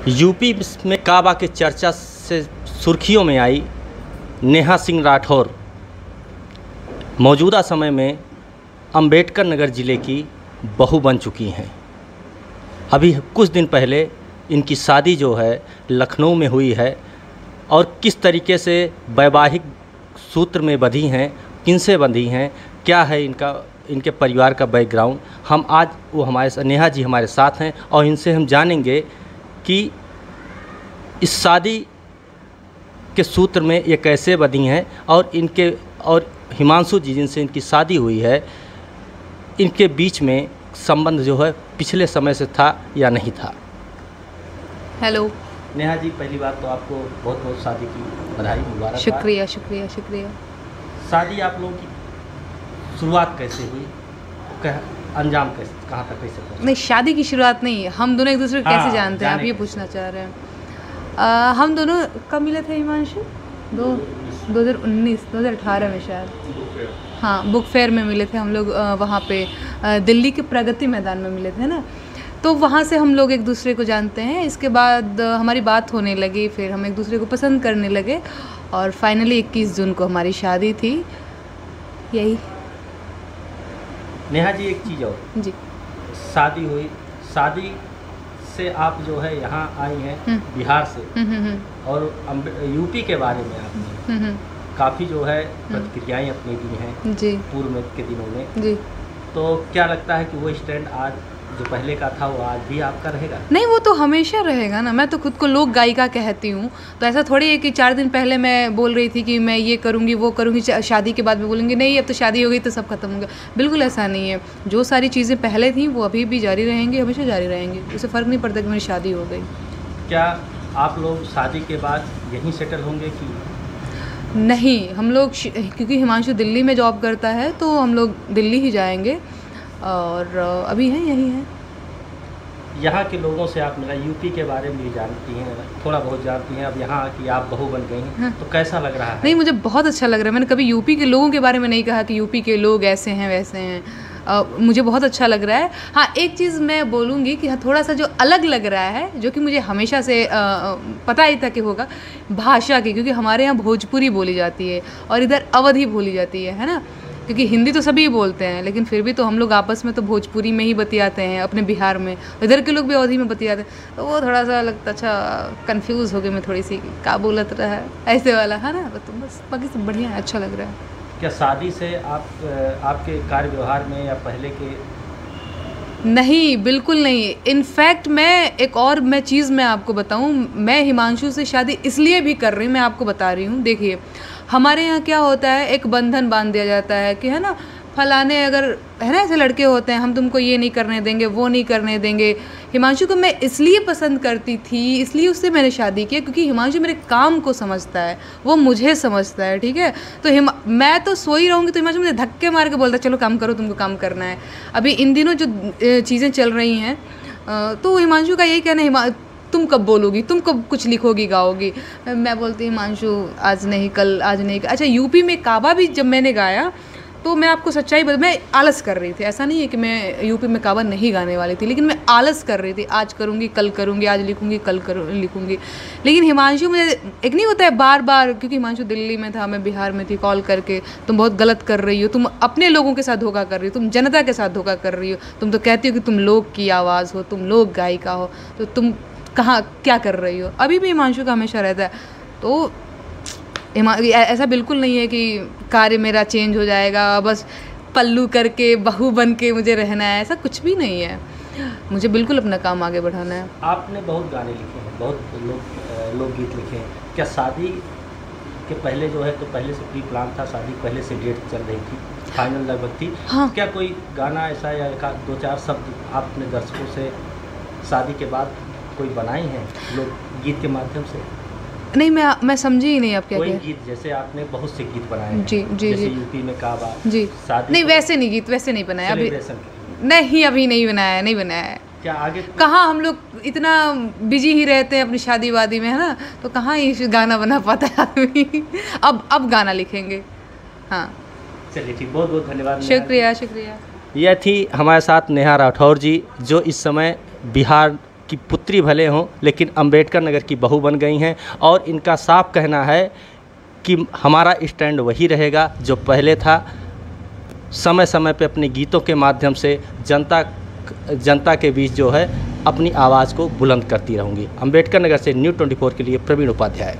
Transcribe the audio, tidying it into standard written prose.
UP में काबा के चर्चा से सुर्खियों में आई नेहा सिंह राठौर मौजूदा समय में अंबेडकर नगर ज़िले की बहू बन चुकी हैं। अभी कुछ दिन पहले इनकी शादी जो है लखनऊ में हुई है और किस तरीके से वैवाहिक सूत्र में बंधी हैं, किनसे बंधी हैं, क्या है इनके परिवार का बैकग्राउंड, हम आज वो हमारे नेहा जी हमारे साथ हैं और इनसे हम जानेंगे कि इस शादी के सूत्र में ये कैसे बंधी हैं और हिमांशु जी जिनसे इनकी शादी हुई है इनके बीच में संबंध जो है पिछले समय से था या नहीं था। हेलो नेहा जी, पहली बात तो आपको बहुत बहुत शादी की बधाई, मुबारक। शुक्रिया शुक्रिया शुक्रिया। शादी आप लोगों की शुरुआत कैसे हुई, अंजाम कैसे, कहाँ तक कैसे पहुँचा? नहीं, शादी की शुरुआत नहीं, हम दोनों एक दूसरे को कैसे जानते हैं आप ये पूछना चाह रहे हैं। हम दोनों कब मिले थे हिमांशु? 2018 में शायद, हाँ, बुक फेयर में मिले थे हम लोग। वहाँ पे दिल्ली के प्रगति मैदान में मिले थे ना, तो वहाँ से हम लोग एक दूसरे को जानते हैं। इसके बाद हमारी बात होने लगी, फिर हम एक दूसरे को पसंद करने लगे और फाइनली 21 जून को हमारी शादी थी। यही। नेहा जी, एक चीज़ और जी, शादी हुई, शादी से आप जो है यहाँ आई हैं बिहार से और यूपी के बारे में आपने काफ़ी जो है प्रतिक्रियाएं अपनी दी हैं जी पूर्व में के दिनों में जी। तो क्या लगता है कि वो स्टैंड आज जो पहले का था वो आज भी आपका रहेगा? नहीं, वो तो हमेशा रहेगा ना। मैं तो खुद को लोक गायिका कहती हूँ, तो ऐसा थोड़ी है कि 4 दिन पहले मैं बोल रही थी कि मैं ये करूँगी वो करूँगी, शादी के बाद में बोलूँगी नहीं अब तो शादी हो गई तो सब खत्म हो गया। बिल्कुल ऐसा नहीं है। जो सारी चीज़ें पहले थी वो अभी भी जारी रहेंगी, हमेशा जारी रहेंगी। उससे फ़र्क नहीं पड़ता कि मेरी शादी हो गई। क्या आप लोग शादी के बाद यहीं सेटल होंगे कि नहीं? हम लोग क्योंकि हिमांशु दिल्ली में जॉब करता है तो हम लोग दिल्ली ही जाएंगे और अभी हैं यही हैं। यहाँ के लोगों से आप मेरा यूपी के बारे में भी जानती हैं, थोड़ा बहुत जानती हैं, अब यहाँ की आप बहू बन गई हैं, हाँ। तो कैसा लग रहा है? नहीं, मुझे बहुत अच्छा लग रहा है। मैंने कभी यूपी के लोगों के बारे में नहीं कहा कि यूपी के लोग ऐसे हैं वैसे हैं। मुझे बहुत अच्छा लग रहा है। हाँ, एक चीज़ मैं बोलूँगी कि हाँ, थोड़ा सा जो अलग लग रहा है, जो कि मुझे हमेशा से पता ही था कि होगा, भाषा की, क्योंकि हमारे यहाँ भोजपुरी बोली जाती है और इधर अवधी बोली जाती है ना। क्योंकि हिंदी तो सभी बोलते हैं लेकिन फिर भी तो हम लोग आपस में तो भोजपुरी में ही बतियाते हैं अपने बिहार में, इधर के लोग भी अवधी में बतियाते हैं, तो वो थोड़ा सा लगता, अच्छा कंफ्यूज हो गई मैं थोड़ी सी, क्या बोलत रहा है ऐसे वाला, है ना। तो बस बाकी सब बढ़िया है, अच्छा लग रहा है। क्या शादी से आपके कार्य व्यवहार में या पहले के? नहीं, बिल्कुल नहीं। इनफैक्ट मैं चीज़ मैं आपको बताऊं, मैं हिमांशु से शादी इसलिए भी कर रही हूँ, मैं आपको बता रही हूँ। देखिए, हमारे यहाँ क्या होता है, एक बंधन बांध दिया जाता है कि है ना, फलाने अगर है ना ऐसे लड़के होते हैं, हम तुमको ये नहीं करने देंगे, वो नहीं करने देंगे। हिमांशु को मैं इसलिए पसंद करती थी, इसलिए उससे मैंने शादी की, क्योंकि हिमांशु मेरे काम को समझता है, वो मुझे समझता है, ठीक है। तो मैं तो सोई रहूँगी तो हिमांशु मुझे धक्के मार के बोलता है चलो काम करो, तुमको काम करना है। अभी इन दिनों जो चीज़ें चल रही हैं तो हिमांशु का यही कहना है, तुम कब बोलोगी, तुम कब कुछ लिखोगी गाओगी। मैं बोलती हिमांशु आज नहीं कल, आज नहीं कल। अच्छा, यूपी में काबा भी जब मैंने गाया तो मैं आपको सच्चाई बता, मैं आलस कर रही थी। ऐसा नहीं है कि मैं यूपी में काबा नहीं गाने वाली थी, लेकिन मैं आलस कर रही थी, आज करूँगी कल करूँगी, आज लिखूँगी कल लिखूँगी। लेकिन हिमांशु मुझे एक नहीं होता है बार बार, क्योंकि हिमांशु दिल्ली में था, मैं बिहार में थी, कॉल करके तुम बहुत गलत कर रही हो, तुम अपने लोगों के साथ धोखा कर रही हो, तुम जनता के साथ धोखा कर रही हो, तुम तो कहती हो कि तुम लोग की आवाज़ हो, तुम लोग गायिका हो, तो तुम कहाँ क्या कर रही हो। अभी भी हिमांशु का हमेशा रहता है। तो ऐसा बिल्कुल नहीं है कि कार्य मेरा चेंज हो जाएगा, बस पल्लू करके बहू बन के मुझे रहना है, ऐसा कुछ भी नहीं है। मुझे बिल्कुल अपना काम आगे बढ़ाना है। आपने बहुत गाने लिखे हैं, बहुत लोकगीत लिखे हैं। क्या शादी के पहले जो है तो पहले से प्री प्लान था, शादी पहले से डेट चल रही थी, फाइनल लगभग थी? हाँ। क्या कोई गाना ऐसा या 2-4 शब्द आपने दर्शकों से शादी के बाद कोई बनाई हैं लोकगीत के माध्यम से? नहीं, मैं समझी ही नहीं आप क्या कोई गीत, जैसे आपने बहुत से गीत बनाए हैं, जी जी जैसे जी, यूपी में काबा जी, नहीं वैसे नहीं, गीत वैसे नहीं बनाया अभी, नहीं अभी नहीं बनाया, नहीं बनाया है। क्या आगे कहाँ, हम लोग इतना बिजी ही रहते हैं अपनी शादी वादी में, है ना, तो कहाँ ये गाना बना पाता है आदमी। अब गाना लिखेंगे। हाँ, चलिए ठीक, बहुत बहुत धन्यवाद। शुक्रिया शुक्रिया। यह थी हमारे साथ नेहा राठौर जी, जो इस समय बिहार की पुत्री भले हों लेकिन अंबेडकर नगर की बहू बन गई हैं। और इनका साफ कहना है कि हमारा स्टैंड वही रहेगा जो पहले था। समय समय पे अपने गीतों के माध्यम से जनता के बीच जो है अपनी आवाज़ को बुलंद करती रहूँगी। अंबेडकर नगर से न्यूज़ 24 के लिए प्रवीण उपाध्याय।